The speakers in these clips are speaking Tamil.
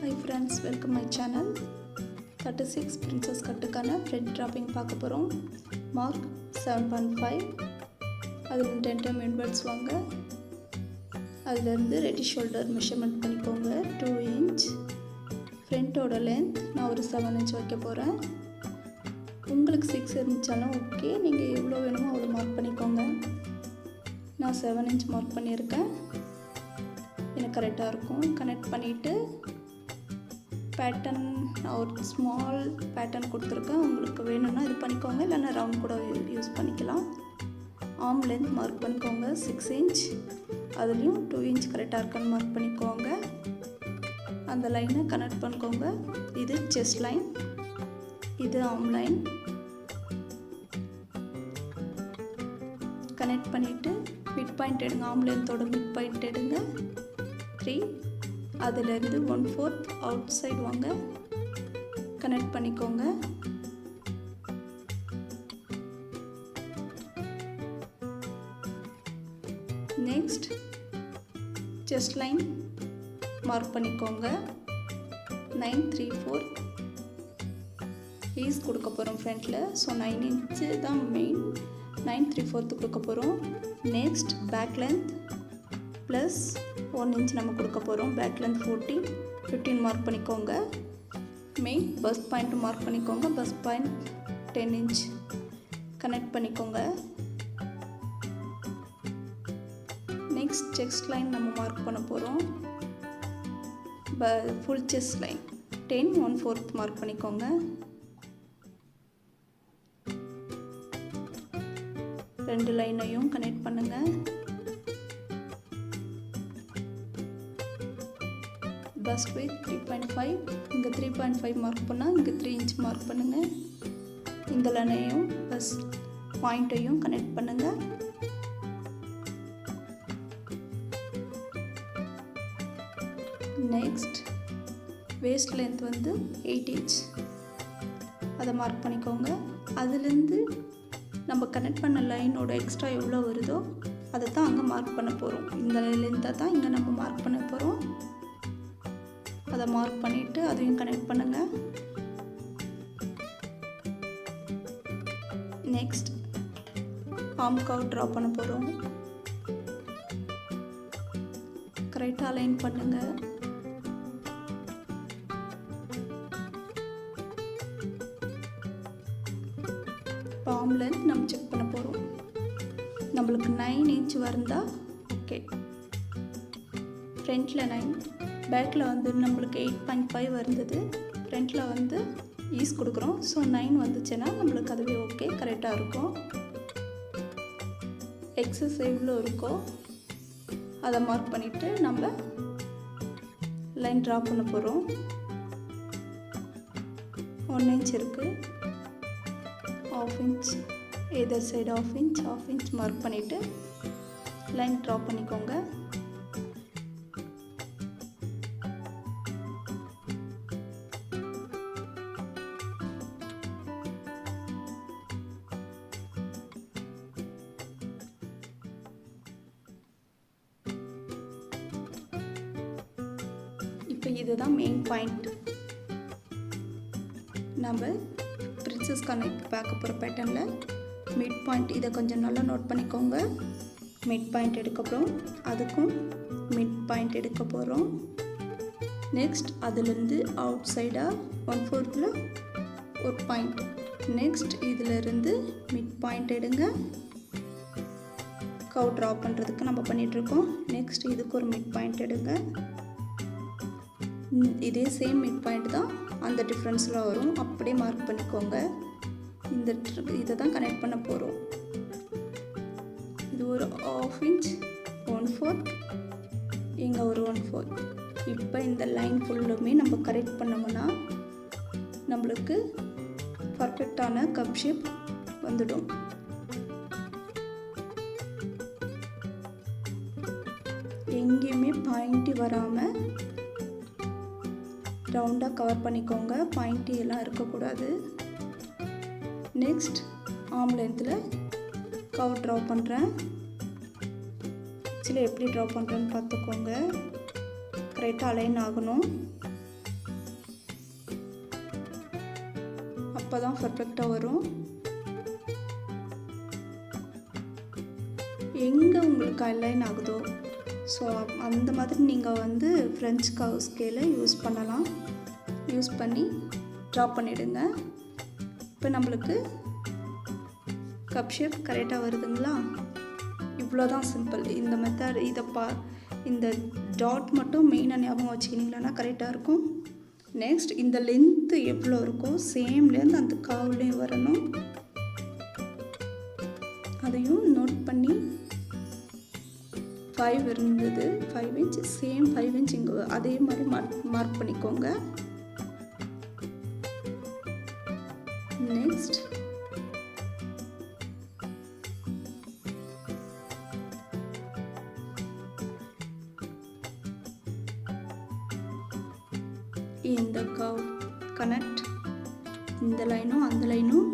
Hi friends, welcome my channel. 36 princess கட்டுக்கான thread dropping பார்க்க போகிறோம். மார்க் 7.5. அதில் 10 time inverts வாங்க. அதிலிருந்து ரெடி ஷோல்டர் மெஷர்மெண்ட் பண்ணிக்கோங்க. 2 inch. ஃப்ரண்ட்டோட லென்த் நான் ஒரு 7 inch வைக்க போகிறேன். உங்களுக்கு 6 இருந்துச்சாலும் ஓகே, நீங்கள் எவ்வளோ வேணுமோ அவ்வளோ மார்க் பண்ணிக்கோங்க. நான் 7 inch மார்க் பண்ணியிருக்கேன். எனக்கு கரெக்டாக இருக்கும். கனெக்ட் பண்ணிவிட்டு பேட்டர்ன் நான் ஒரு ஸ்மால் பேட்டர்ன் கொடுத்துருக்கேன். உங்களுக்கு வேணும்னா இது பண்ணிக்கோங்க, இல்லைன்னா ரவுண்ட் கூட யூஸ் பண்ணிக்கலாம். ஆர்ம் லென்த் மார்க் பண்ணிக்கோங்க 6 inch. அதுலேயும் 2 inch கரெக்டாக இருக்கான்னு மார்க் பண்ணிக்கோங்க. அந்த லைனை கனெக்ட் பண்ணிக்கோங்க. இது செஸ்ட் லைன், இது ஆர்ம் லைன். கனெக்ட் பண்ணிவிட்டு மிட் பாயிண்ட் எடுங்க. ஆர்ம் லென்த்தோட மிட் பாயிண்ட் எடுங்க 3. அதிலிருந்து 1/4 அவுட் சைடு வாங்க, கனெக்ட் பண்ணிக்கோங்க. நெக்ஸ்ட் செஸ்ட் லைன் மார்க் பண்ணிக்கோங்க. 9 3/4 ஈஸ் கொடுக்க போகிறோம் ஃப்ரண்ட்டில். ஸோ 9 inch தான் மெயின். 9 3/4 கொடுக்க போகிறோம். Next back length plus 1 inch நம்ம கொடுக்க போகிறோம். பேக் லென்த் 15 மார்க் பண்ணிக்கோங்க. மெயின் பஸ்ட் பாயிண்ட் மார்க் பண்ணிக்கோங்க. பஸ்ட் பாயிண்ட் 10 inch கனெக்ட் பண்ணிக்கோங்க. நெக்ஸ்ட் செஸ்ட் லைன் நம்ம மார்க் பண்ண போகிறோம். ஃபுல் செஸ்ட் லைன் 10 1/4 மார்க் பண்ணிக்கோங்க. ரெண்டு லைனையும் கனெக்ட் பண்ணுங்கள். First with 3.5. இங்கே 3.5 மார்க் பண்ணால் இங்கே 3 inch மார்க் பண்ணுங்கள். இந்த லைனையும் பஸ்ட் பாயிண்ட்டையும் கனெக்ட் பண்ணுங்கள். நெக்ஸ்ட் வேஸ்ட் லென்த் வந்து 8 inch, அதை மார்க் பண்ணிக்கோங்க. அதுலேருந்து நம்ம கனெக்ட் பண்ண லைனோட எக்ஸ்ட்ரா எவ்வளோ வருதோ அதை தான் அங்கே மார்க் பண்ண போகிறோம். இந்த லென்த்தை தான் இங்கே நம்ம மார்க் பண்ண போகிறோம். அதை மார்க் பண்ணிவிட்டு அதையும் கனெக்ட் பண்ணுங்கள். நெக்ஸ்ட் ஆர்ம் கர்வ் ட்ரா பண்ண போகிறோம். கரெக்டாக அலைன் பண்ணுங்கள். ஆர்ம் லென்த் நம்ம செக் பண்ண போகிறோம். நம்மளுக்கு 9 inch வந்தால் ஓகே. ஃப்ரண்ட்டில் 9, பேக்கில் வந்து நம்மளுக்கு 8.5 இருந்தது. ஃப்ரண்ட்டில் வந்து ஈஸ் கொடுக்குறோம். ஸோ 9 வந்துச்சுன்னா நம்மளுக்கு அதுவே ஓகே, கரெக்டாக இருக்கும். எக்ஸஸ் எவ்வளோ இருக்கோ அதை மார்க் பண்ணிவிட்டு நம்ம லைன் ட்ரா பண்ண போகிறோம். 1 inch இருக்குது. 1/2 inch எதர் சைடு 1/2 inch மார்க் பண்ணிவிட்டு லைன் ட்ரா பண்ணிக்கோங்க. இப்போ இதுதான் மெயின் பாயிண்ட். நம்ம பிரின்சஸ்க்கான பார்க்க போகிற பேட்டர்னில் மிட் பாயிண்ட் இதை கொஞ்சம் நல்லா நோட் பண்ணிக்கோங்க. மிட் பாயிண்ட் எடுக்க போகிறோம். அதுக்கும் மிட் பாயிண்ட் எடுக்க போகிறோம். நெக்ஸ்ட் அதிலிருந்து அவுட் சைடாக 1/4 ஒரு பாயிண்ட். நெக்ஸ்ட் இதிலிருந்து மிட் பாயிண்ட் எடுங்க. கர்வ் ட்ரா பண்ணுறதுக்கு நம்ம பண்ணிகிட்ருக்கோம். நெக்ஸ்ட் இதுக்கு ஒரு மிட் பாயிண்ட் எடுங்க. இதே சேம் மிட் பாயிண்ட் தான், அந்த டிஃப்ரென்ஸில் வரும். அப்படியே மார்க் பண்ணிக்கோங்க. இதை தான் கனெக்ட் பண்ண போகிறோம். இது ஒரு 1/2 inch 1/4, இங்கே ஒரு 1/4. இப்போ இந்த லைன் ஃபுல்லுமே நம்ம கரெக்ட் பண்ணோம்னா நம்மளுக்கு பர்ஃபெக்டான கப் ஷேப் வந்துடும். எங்கேயுமே பாயிண்ட்டு வராமல் ரவுண்டாக கவர் பண்ணிக்கோங்க. பாயிண்ட்டு எல்லாம் இருக்கக்கூடாது. நெக்ஸ்ட் ஆர்ம் லென்த்தில் கர்வ் ட்ரா பண்ணுறேன். ஆக்சுவலி எப்படி ட்ரா பண்ணுறேன்னு பார்த்துக்கோங்க. கரெக்டாக அலைன் ஆகணும். அப்போ தான் பர்ஃபெக்டாக வரும். எங்கே உங்களுக்கு அலைன் ஆகுதோ ஸோ அந்த மாதிரி நீங்கள் வந்து ஃப்ரெஞ்ச் கர்வ் ஸ்கேலை யூஸ் பண்ணலாம். யூஸ் பண்ணி ட்ரா பண்ணிவிடுங்க. இப்போ நம்மளுக்கு கப் ஷேப் கரெக்டாக வருதுங்களா? இவ்வளோ தான் சிம்பிள். இந்த மெத்தட் இந்த டாட் மட்டும் மெயினாக ஞாபகம் வச்சுக்கினீங்கன்னா கரெக்டாக இருக்கும். நெக்ஸ்ட் இந்த லென்த்து எவ்வளோ இருக்கோ சேம் லென்த் அந்த கர்வ்லேயும் வரணும். அதையும் நோட் பண்ணி 5 இருந்தது, 5 இன்ச் சேம் 5 இன்ச் இங்கே அதே மாதிரி மார்க் பண்ணிக்கோங்க. நெக்ஸ்ட் இந்த கர்வ் கனெக்ட் இந்த லைனும் அந்த லைனும்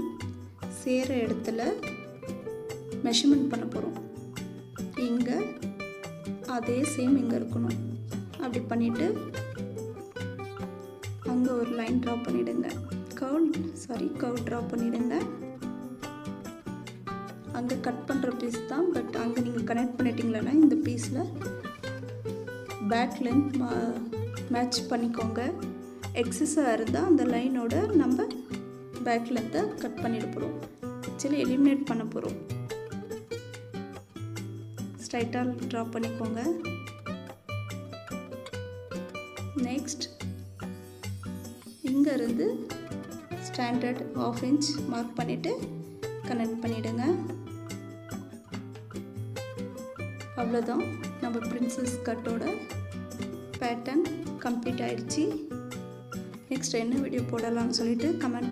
சேர இடத்துல மெஷர்மெண்ட் பண்ண போகிறோம். இங்கே அதே சேம் இங்கே இருக்கணும். அப்படி பண்ணிவிட்டு அங்கே ஒரு லைன் ட்ரா பண்ணிவிடுங்க. கர்வ் ட்ரா பண்ணிவிடுங்க. அங்கே கட் பண்ணுற பீஸ் தான், பட் அங்கே நீங்கள் கனெக்ட் பண்ணிட்டீங்களன்னா இந்த பீஸில் பேக் லென்த் மேட்ச் பண்ணிக்கோங்க. எக்ஸஸாக இருந்தால் அந்த லைனோட நம்ம பேக் லென்த்தை கட் பண்ணிட போகிறோம். ஆக்சுவலி எலிமினேட் பண்ண போகிறோம். ஸ்ட்ரைட்டாக ட்ரா பண்ணிக்கோங்க. நெக்ஸ்ட் இங்கேருந்து ஸ்டாண்டர்ட் 1/2 இன்ச் மார்க் பண்ணிவிட்டு கனெக்ட் பண்ணிவிடுங்க. அவ்வளோதான், நம்ம பிரின்சஸ் கட்டோட பேட்டர்ன் கம்ப்ளீட் ஆயிடுச்சு. நெக்ஸ்ட் என்ன வீடியோ போடலாம்னு சொல்லிட்டு கமெண்ட்